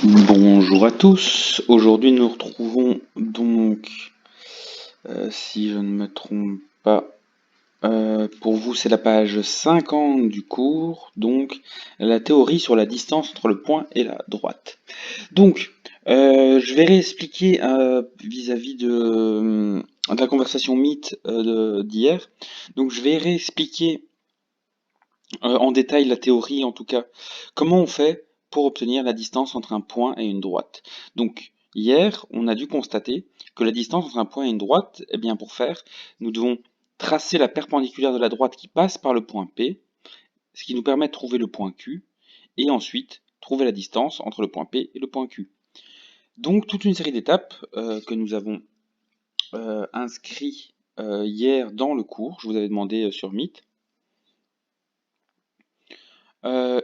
Bonjour à tous, aujourd'hui nous nous retrouvons donc, si je ne me trompe pas, pour vous c'est la page 50 du cours, donc la théorie sur la distance entre le point et la droite. Donc, je vais réexpliquer vis-à-vis de la conversation Meet d'hier, donc je vais réexpliquer en détail la théorie en tout cas. Comment on fait pour obtenir la distance entre un point et une droite? Donc hier, on a dû constater que la distance entre un point et une droite, eh bien pour faire, nous devons tracer la perpendiculaire de la droite qui passe par le point P, ce qui nous permet de trouver le point Q, et ensuite trouver la distance entre le point P et le point Q. Donc toute une série d'étapes que nous avons inscrit hier dans le cours, je vous avais demandé sur Meet.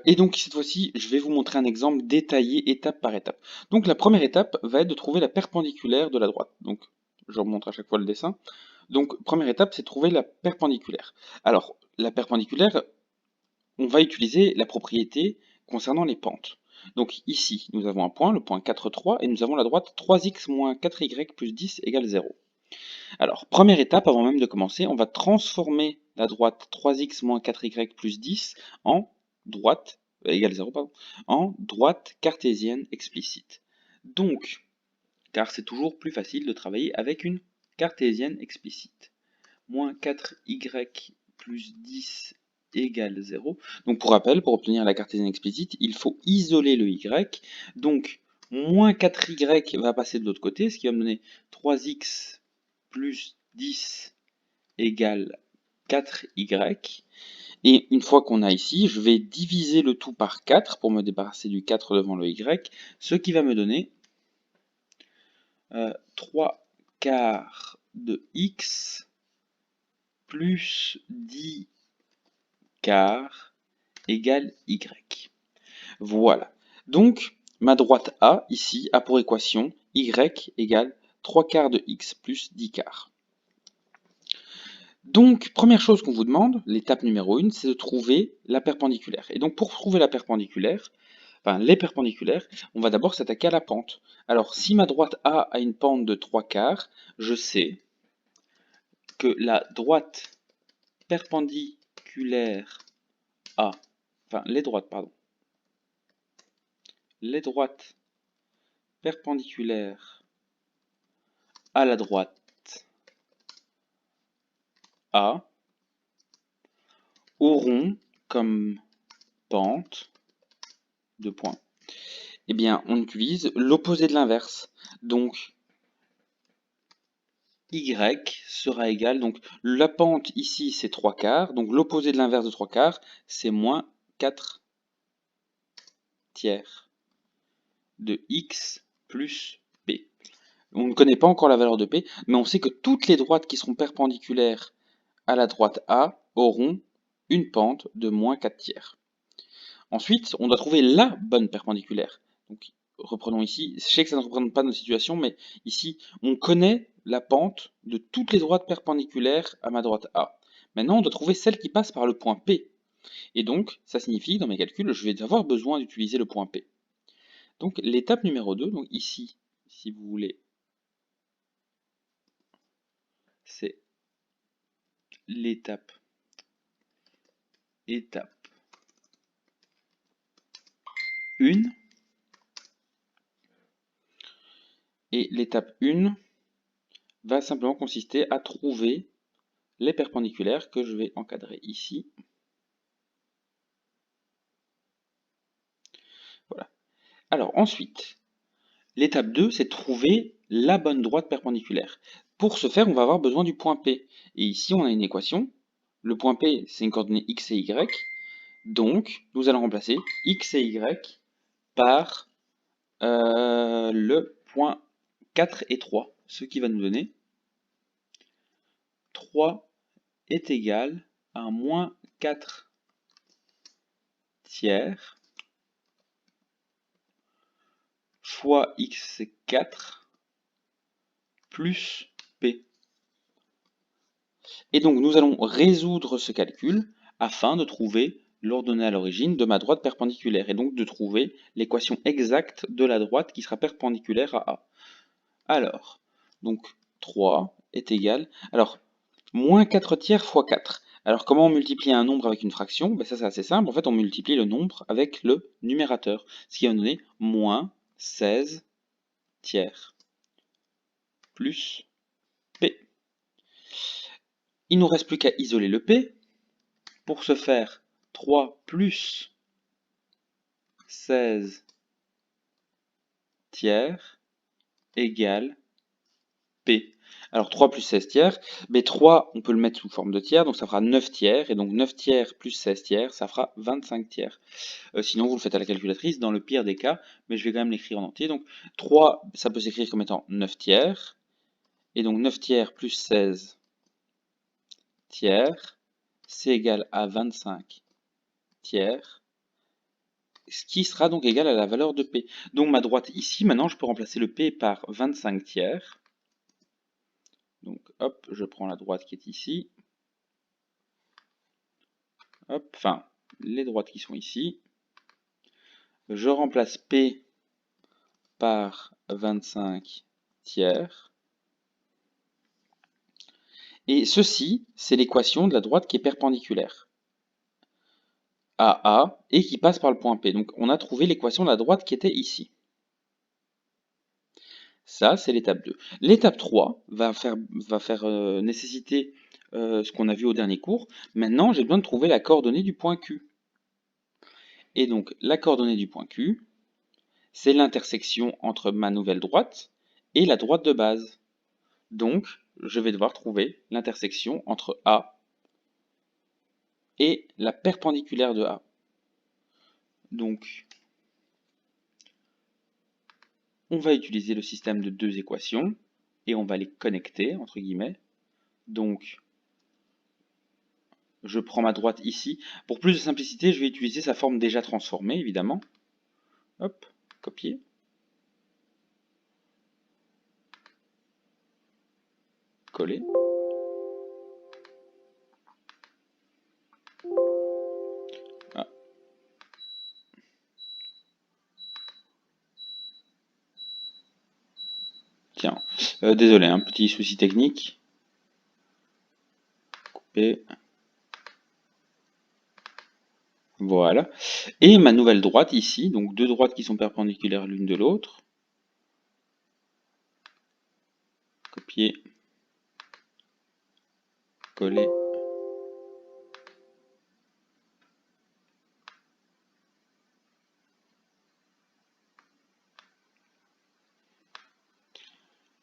Et donc cette fois-ci, je vais vous montrer un exemple détaillé étape par étape. Donc la première étape va être de trouver la perpendiculaire de la droite. Donc je remonte à chaque fois le dessin. Donc première étape, c'est de trouver la perpendiculaire. Alors la perpendiculaire, on va utiliser la propriété concernant les pentes. Donc ici, nous avons un point, le point 4, 3, et nous avons la droite 3x moins 4y plus 10 égale 0. Alors, première étape, avant même de commencer, on va transformer la droite 3x moins 4y plus 10 en droite, égale 0, pardon, en droite cartésienne explicite. Donc, car c'est toujours plus facile de travailler avec une cartésienne explicite. Moins 4y plus 10 égale 0. Donc pour rappel, pour obtenir la cartésienne explicite, il faut isoler le y. Donc, moins 4y va passer de l'autre côté, ce qui va me donner 3x plus 10 égale 4y. Et une fois qu'on a ici, je vais diviser le tout par 4 pour me débarrasser du 4 devant le y, ce qui va me donner 3 quarts de x plus 10 quarts égale y. Voilà. Donc, ma droite A, ici, a pour équation y égale 3 quarts de x plus 10 quarts. Donc, première chose qu'on vous demande, l'étape numéro 1, c'est de trouver la perpendiculaire. Et donc, pour trouver la perpendiculaire, enfin les perpendiculaires, on va d'abord s'attaquer à la pente. Alors, si ma droite A a une pente de 3 quarts, je sais que la droite perpendiculaire A, enfin les droites, pardon, les droites perpendiculaires à la droite A auront comme pente, deux points, eh bien on utilise l'opposé de l'inverse. Donc y sera égal, donc la pente ici c'est 3 quarts, donc l'opposé de l'inverse de 3 quarts c'est moins 4 tiers de x plus p. On ne connaît pas encore la valeur de p, mais on sait que toutes les droites qui seront perpendiculaires à la droite A auront une pente de moins 4 tiers. Ensuite, on doit trouver la bonne perpendiculaire. Donc, reprenons ici. Je sais que ça ne représente pas nos situations, mais ici, on connaît la pente de toutes les droites perpendiculaires à ma droite A. Maintenant, on doit trouver celle qui passe par le point P. Et donc, ça signifie, dans mes calculs, je vais avoir besoin d'utiliser le point P. Donc, l'étape numéro 2, donc ici, si vous voulez, c'est l'étape 1. Et l'étape 1 va simplement consister à trouver les perpendiculaires que je vais encadrer ici. Voilà. Alors ensuite, l'étape 2, c'est trouver la bonne droite perpendiculaire. Pour ce faire, on va avoir besoin du point P. Et ici, on a une équation. Le point P, c'est une coordonnée x et y. Donc, nous allons remplacer x et y par le point 4 et 3, ce qui va nous donner 3 est égal à moins 4 tiers fois x c'est 4 plus p. Et donc nous allons résoudre ce calcul afin de trouver l'ordonnée à l'origine de ma droite perpendiculaire, et donc de trouver l'équation exacte de la droite qui sera perpendiculaire à A. Alors, donc 3 est égal, alors, moins 4 tiers fois 4. Alors, comment on multiplie un nombre avec une fraction? Ben, ça, c'est assez simple. En fait, on multiplie le nombre avec le numérateur, ce qui va nous donner moins 16 tiers plus P. Il ne nous reste plus qu'à isoler le P. Pour ce faire, 3 plus 16 tiers égale P. Alors 3 plus 16 tiers, mais 3 on peut le mettre sous forme de tiers, donc ça fera 9 tiers, et donc 9 tiers plus 16 tiers, ça fera 25 tiers. Sinon vous le faites à la calculatrice, dans le pire des cas, mais je vais quand même l'écrire en entier. Donc 3, ça peut s'écrire comme étant 9 tiers, et donc 9 tiers plus 16 tiers, c'est égal à 25 tiers, ce qui sera donc égal à la valeur de P. Donc ma droite ici, maintenant je peux remplacer le P par 25 tiers. Donc hop, je prends la droite qui est ici. Hop, enfin, les droites qui sont ici. Je remplace P par 25 tiers. Et ceci, c'est l'équation de la droite qui est perpendiculaire à A et qui passe par le point P. Donc on a trouvé l'équation de la droite qui était ici. Ça, c'est l'étape 2. L'étape 3 va faire nécessiter ce qu'on a vu au dernier cours. Maintenant, j'ai besoin de trouver la coordonnée du point Q. Et donc, la coordonnée du point Q, c'est l'intersection entre ma nouvelle droite et la droite de base. Donc, je vais devoir trouver l'intersection entre A et la perpendiculaire de A. Donc, on va utiliser le système de deux équations et on va les connecter, entre guillemets. Donc, je prends ma droite ici. Pour plus de simplicité, je vais utiliser sa forme déjà transformée, évidemment. Hop, copier. Coller. Ah. Tiens, désolé, un petit souci technique. Couper. Voilà. Et ma nouvelle droite ici, donc deux droites qui sont perpendiculaires l'une de l'autre. Copier. Coller.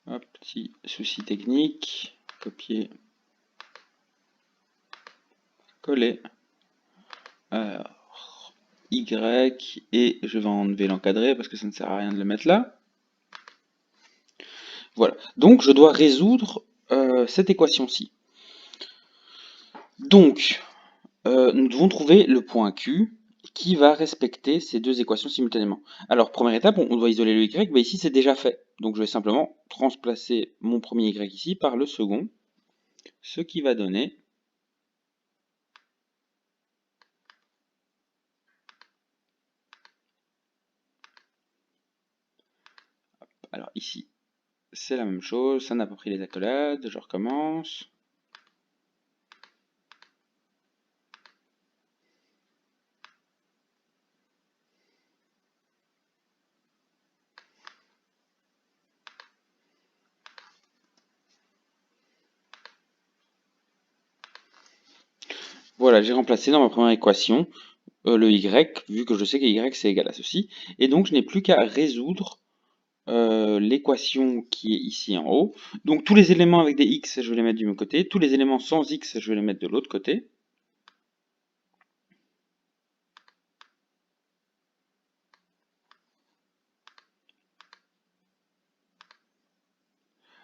Hop, petit souci technique. Copier. Coller. Alors, Y, et je vais enlever l'encadré parce que ça ne sert à rien de le mettre là. Voilà. Donc, je dois résoudre cette équation-ci. Donc, nous devons trouver le point Q qui va respecter ces deux équations simultanément. Alors, première étape, on doit isoler le Y, mais ici c'est déjà fait. Donc je vais simplement transplacer mon premier Y ici par le second, ce qui va donner alors ici, c'est la même chose, ça n'a pas pris les accolades, je recommence. Voilà, j'ai remplacé dans ma première équation le Y, vu que je sais que Y c'est égal à ceci, et donc je n'ai plus qu'à résoudre l'équation qui est ici en haut. Donc tous les éléments avec des X, je vais les mettre du même côté, tous les éléments sans X, je vais les mettre de l'autre côté.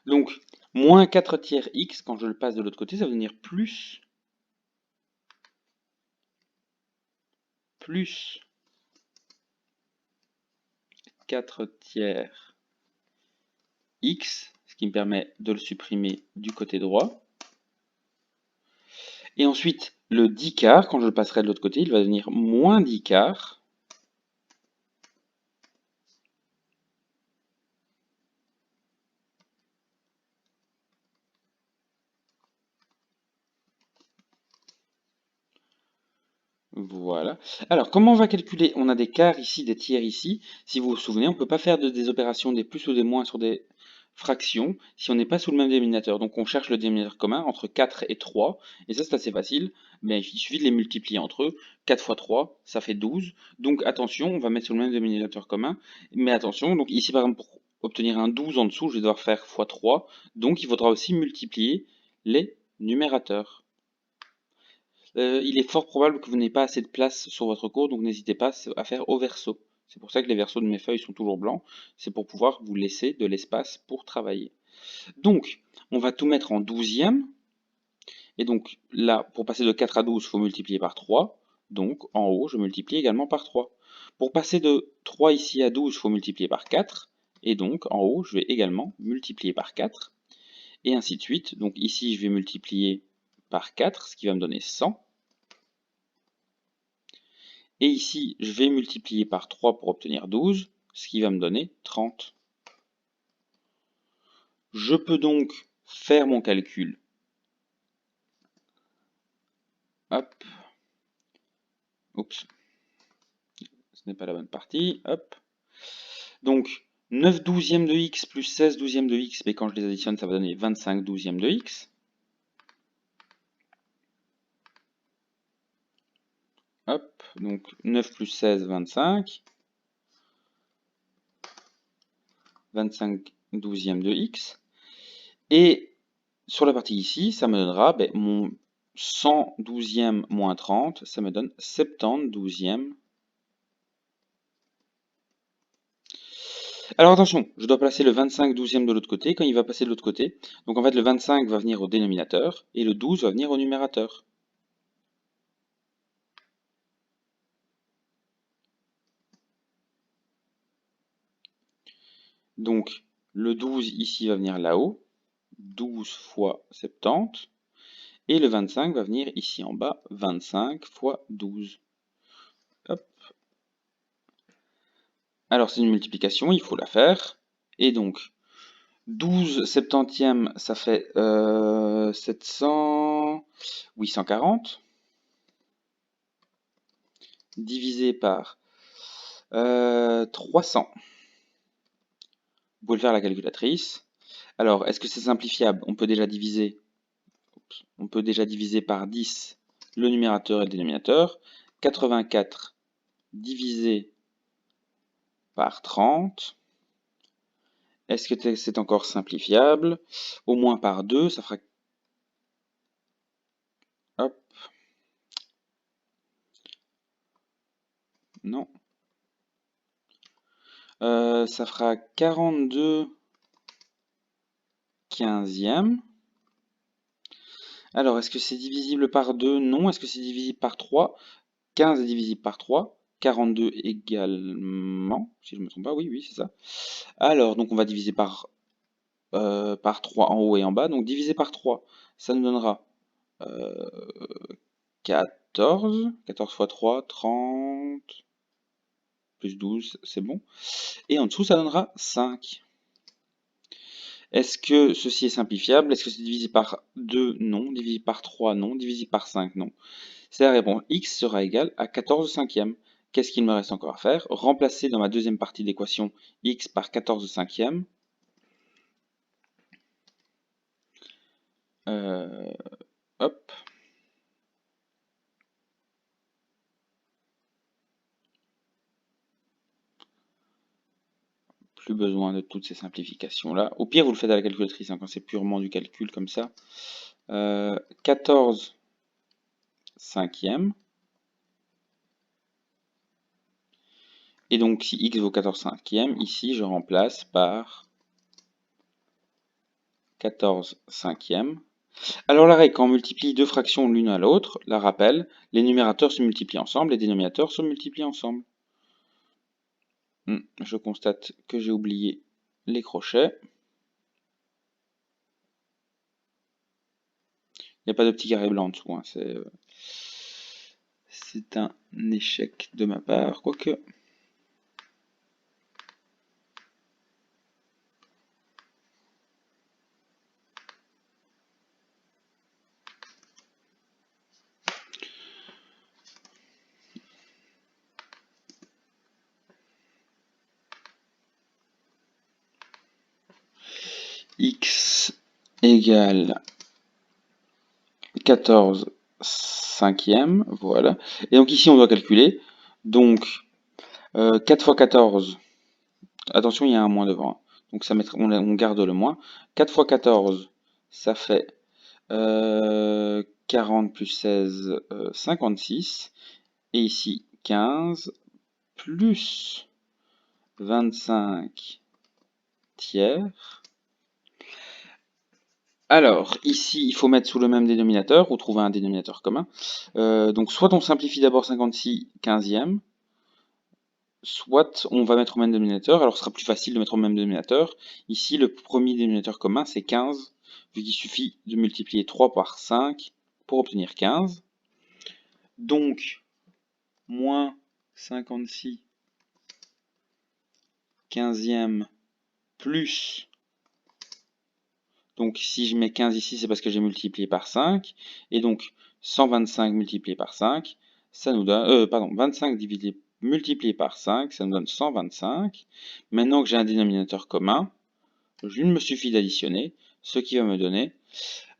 Donc, moins 4 tiers X, quand je le passe de l'autre côté, ça va devenir plus 4 tiers X, ce qui me permet de le supprimer du côté droit. Et ensuite, le 10 quarts, quand je le passerai de l'autre côté, il va devenir moins 10 quarts. Voilà. Alors, comment on va calculer? On a des quarts ici, des tiers ici. Si vous vous souvenez, on ne peut pas faire des opérations des plus ou des moins sur des fractions si on n'est pas sous le même dénominateur. Donc, on cherche le dénominateur commun entre 4 et 3. Et ça, c'est assez facile. Mais il suffit de les multiplier entre eux. 4 fois 3, ça fait 12. Donc, attention, on va mettre sur le même dénominateur commun. Mais attention, donc ici, par exemple, pour obtenir un 12 en dessous, je vais devoir faire fois 3. Donc, il faudra aussi multiplier les numérateurs. Il est fort probable que vous n'ayez pas assez de place sur votre cours, donc n'hésitez pas à faire au verso. C'est pour ça que les versos de mes feuilles sont toujours blancs, c'est pour pouvoir vous laisser de l'espace pour travailler. Donc, on va tout mettre en douzième, et donc là, pour passer de 4 à 12, il faut multiplier par 3, donc en haut, je multiplie également par 3. Pour passer de 3 ici à 12, il faut multiplier par 4, et donc en haut, je vais également multiplier par 4, et ainsi de suite. Donc ici, je vais multiplier par 4, ce qui va me donner 100. Et ici, je vais multiplier par 3 pour obtenir 12, ce qui va me donner 30. Je peux donc faire mon calcul. Hop. Oups. Ce n'est pas la bonne partie. Hop. Donc, 9 douzièmes de x plus 16 douzièmes de x, mais quand je les additionne, ça va donner 25 douzièmes de x. Hop. Donc, 9 plus 16, 25. 25 douzièmes de x. Et sur la partie ici, ça me donnera mon 100 douzièmes moins 30, ça me donne 70 douzièmes. Alors attention, je dois placer le 25 douzième de l'autre côté quand il va passer de l'autre côté. Donc en fait, le 25 va venir au dénominateur et le 12 va venir au numérateur. Donc le 12 ici va venir là-haut, 12 fois 70. Et le 25 va venir ici en bas, 25 fois 12. Hop. Alors c'est une multiplication, il faut la faire. Et donc 12 septantièmes, ça fait 700, 840, divisé par 300. Vous pouvez le faire à la calculatrice. Alors, est-ce que c'est simplifiable? On peut déjà diviser. On peut déjà diviser par 10 le numérateur et le dénominateur. 84 divisé par 30. Est-ce que c'est encore simplifiable? Au moins par 2, ça fera... Hop. Non. Ça fera 42 quinzième. Alors, est-ce que c'est divisible par 2? Non. Est-ce que c'est divisible par 3? 15 est divisible par 3. 42 également, si je ne me trompe pas, oui, c'est ça. Alors, donc on va diviser par 3 en haut et en bas. Donc diviser par 3, ça nous donnera 14. 14 fois 3, 30, plus 12, c'est bon. Et en dessous, ça donnera 5. Est-ce que ceci est simplifiable? Est-ce que c'est divisé par 2? Non. Divisé par 3? Non. Divisé par 5? Non. C'est la réponse. X sera égal à 14 cinquièmes. Qu'est-ce qu'il me reste encore à faire? Remplacer dans ma deuxième partie d'équation x par 14 cinquièmes. Hop. Plus besoin de toutes ces simplifications-là. Au pire, vous le faites à la calculatrice, quand c'est purement du calcul comme ça. 14 cinquièmes. Et donc, si x vaut 14 cinquièmes, ici, je remplace par 14 cinquièmes. Alors la règle, quand on multiplie deux fractions l'une à l'autre, la rappelle, les numérateurs se multiplient ensemble, les dénominateurs se multiplient ensemble. Je constate que j'ai oublié les crochets. Il n'y a pas de petit carré blanc en dessous, hein. C'est un échec de ma part, quoique. X égale 14 cinquième, voilà. Et donc ici on doit calculer, donc 4 fois 14, attention il y a un moins devant, hein. Donc ça on garde le moins. 4 fois 14, ça fait 40 plus 16, 56. Et ici 15 plus 25 tiers. Alors, ici, il faut mettre sous le même dénominateur ou trouver un dénominateur commun. Donc, soit on simplifie d'abord 56 quinzième, soit on va mettre au même dénominateur. Alors, ce sera plus facile de mettre au même dénominateur. Ici, le premier dénominateur commun, c'est 15, vu qu'il suffit de multiplier 3 par 5 pour obtenir 15. Donc, moins 56 quinzième plus... Donc, si je mets 15 ici, c'est parce que j'ai multiplié par 5. Et donc, 125 multiplié par 5, ça nous donne... 25 multiplié par 5, ça nous donne 125. Maintenant que j'ai un dénominateur commun, il me suffit d'additionner, ce qui va me donner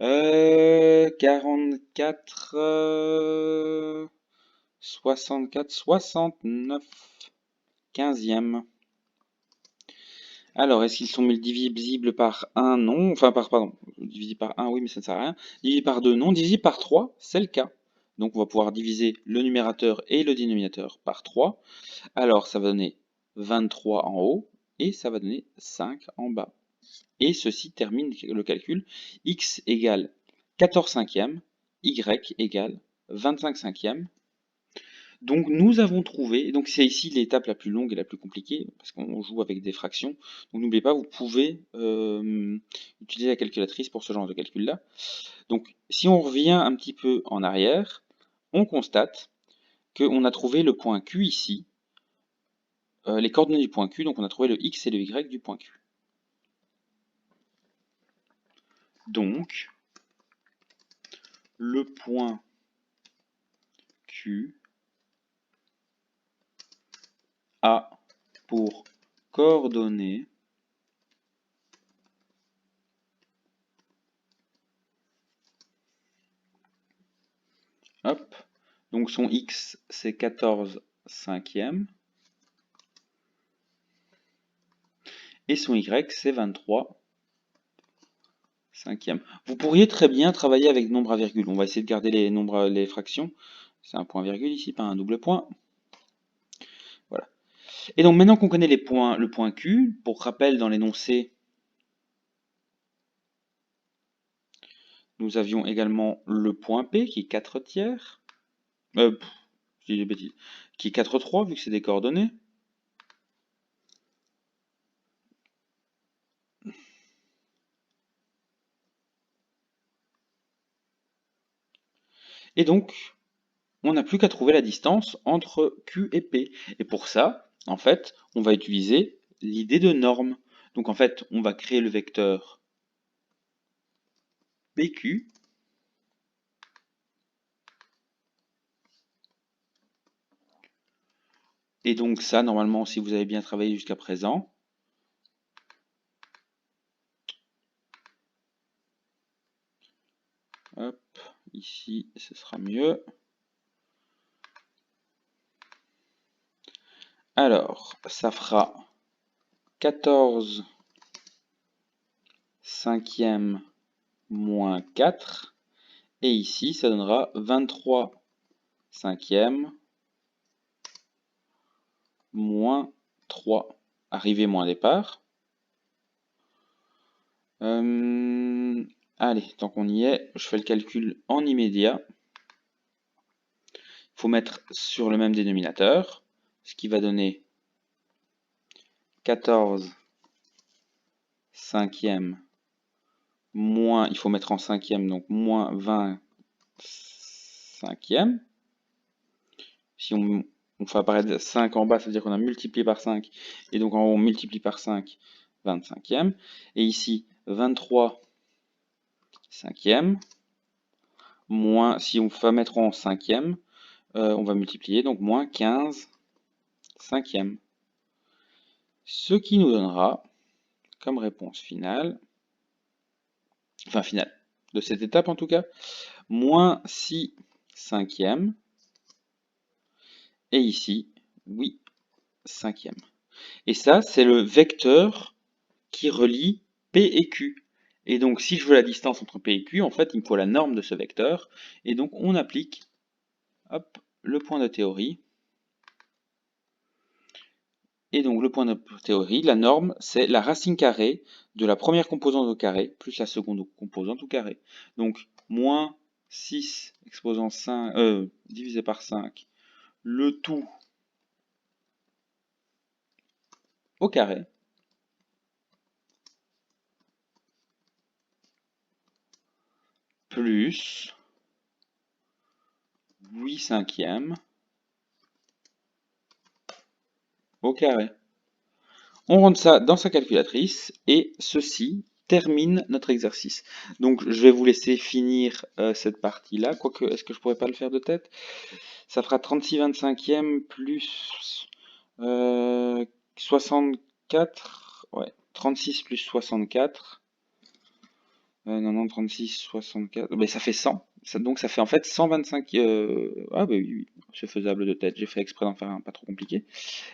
44, 64, 69 quinzième. Alors, est-ce qu'ils sont divisibles par 1? Non. Enfin, pardon, divisé par 1, oui, mais ça ne sert à rien. Divisé par 2, non. Divisé par 3, c'est le cas. Donc, on va pouvoir diviser le numérateur et le dénominateur par 3. Alors, ça va donner 23 en haut et ça va donner 5 en bas. Et ceci termine le calcul. X égale 14 cinquièmes, Y égale 25 cinquièmes. Donc nous avons trouvé, donc c'est ici l'étape la plus longue et la plus compliquée, parce qu'on joue avec des fractions. Donc n'oubliez pas, vous pouvez utiliser la calculatrice pour ce genre de calcul-là. Donc si on revient un petit peu en arrière, on constate qu'on a trouvé le point Q ici, les coordonnées du point Q, donc on a trouvé le X et le Y du point Q. Donc, le point Q a pour coordonnées hop, donc son X c'est 14 cinquièmes et son Y c'est 23 cinquièmes. Vous pourriez très bien travailler avec nombre à virgule. On va essayer de garder les nombres, les fractions. C'est un point virgule ici, pas un double point. Voilà. Et donc maintenant qu'on connaît les points, le point Q, pour rappel dans l'énoncé, nous avions également le point P qui est 4 tiers. Je dis des bêtises. Qui est 4,3 vu que c'est des coordonnées. Et donc, on n'a plus qu'à trouver la distance entre Q et P. Et pour ça, en fait, on va utiliser l'idée de norme. Donc en fait, on va créer le vecteur PQ. Et donc ça, normalement, si vous avez bien travaillé jusqu'à présent, hop, ici, ce sera mieux. Alors, ça fera 14 cinquième moins 4. Et ici, ça donnera 23 cinquième moins 3. Arrivée moins départ. Allez, tant qu'on y est, je fais le calcul en immédiat. Il faut mettre sur le même dénominateur, ce qui va donner 14 cinquième moins, il faut mettre en cinquième, donc moins 20 cinquième. Si on fait apparaître 5 en bas, ça veut dire qu'on a multiplié par 5, et donc en haut on multiplie par 5, 25e. Et ici, 23 cinquième, moins, si on va mettre en cinquième, on va multiplier, donc moins 15 cinquième. Ce qui nous donnera comme réponse finale, enfin finale, de cette étape en tout cas, moins 6 cinquième, et ici, 8 cinquième. Et ça, c'est le vecteur qui relie P et Q. Et donc, si je veux la distance entre P et Q, en fait, il me faut la norme de ce vecteur. Et donc, on applique, hop, le point de théorie. Et donc, le point de théorie, la norme, c'est la racine carrée de la première composante au carré plus la seconde composante au carré. Donc, moins 6 exposant 5, divisé par 5, le tout au carré, plus 8 cinquièmes au carré. On rentre ça dans sa calculatrice et ceci termine notre exercice. Donc je vais vous laisser finir cette partie-là, quoique est-ce que je pourrais pas le faire de tête? Ça fera 36 25e plus 64, ouais, 36 plus 64, non, non, 36, 64, ben, ça fait 100. Donc ça fait en fait 125, ah ben oui, oui, c'est faisable de tête, j'ai fait exprès d'en faire un pas trop compliqué.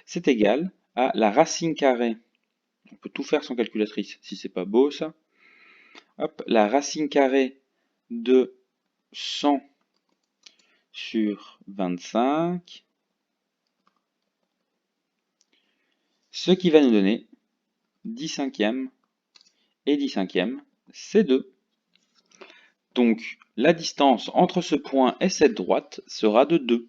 C'est égal à la racine carrée. On peut tout faire sans calculatrice, si c'est pas beau ça. Hop, la racine carrée de 100 sur 25, ce qui va nous donner 10 cinquièmes, et 10 cinquièmes, c'est 2. Donc la distance entre ce point et cette droite sera de 2.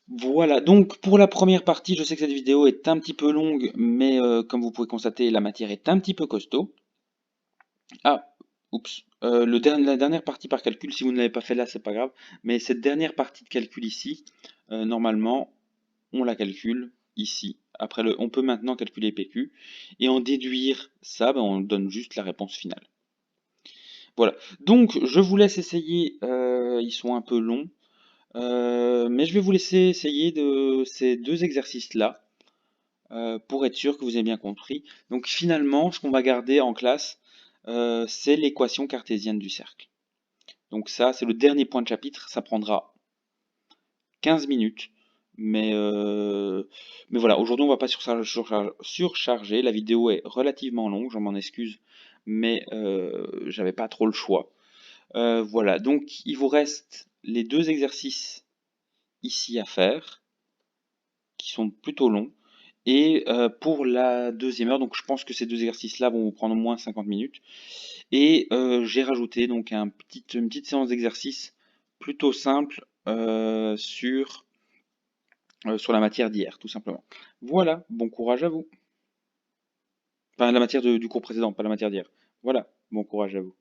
Voilà, donc pour la première partie, je sais que cette vidéo est un petit peu longue, mais comme vous pouvez constater, la matière est un petit peu costaud. Ah, oups. La dernière partie par calcul, si vous ne l'avez pas fait là, c'est pas grave. Mais cette dernière partie de calcul ici, normalement, on la calcule ici. Après, on peut maintenant calculer PQ. Et en déduire ça, ben, on donne juste la réponse finale. Voilà. Donc, je vous laisse essayer. Ils sont un peu longs. Mais je vais vous laisser essayer de ces deux exercices-là. Pour être sûr que vous avez bien compris. Donc finalement, ce qu'on va garder en classe, c'est l'équation cartésienne du cercle. Donc ça, c'est le dernier point de chapitre, ça prendra 15 minutes. Mais voilà, aujourd'hui on va pas surcharger, la vidéo est relativement longue, je m'en excuse, mais j'avais pas trop le choix. Voilà, donc il vous reste les deux exercices ici à faire, qui sont plutôt longs. Et pour la deuxième heure, donc je pense que ces deux exercices-là vont vous prendre au moins 50 minutes. Et j'ai rajouté donc une petite séance d'exercice plutôt simple sur la matière d'hier, tout simplement. Voilà, bon courage à vous. Enfin, la matière du cours précédent, pas la matière d'hier. Voilà, bon courage à vous.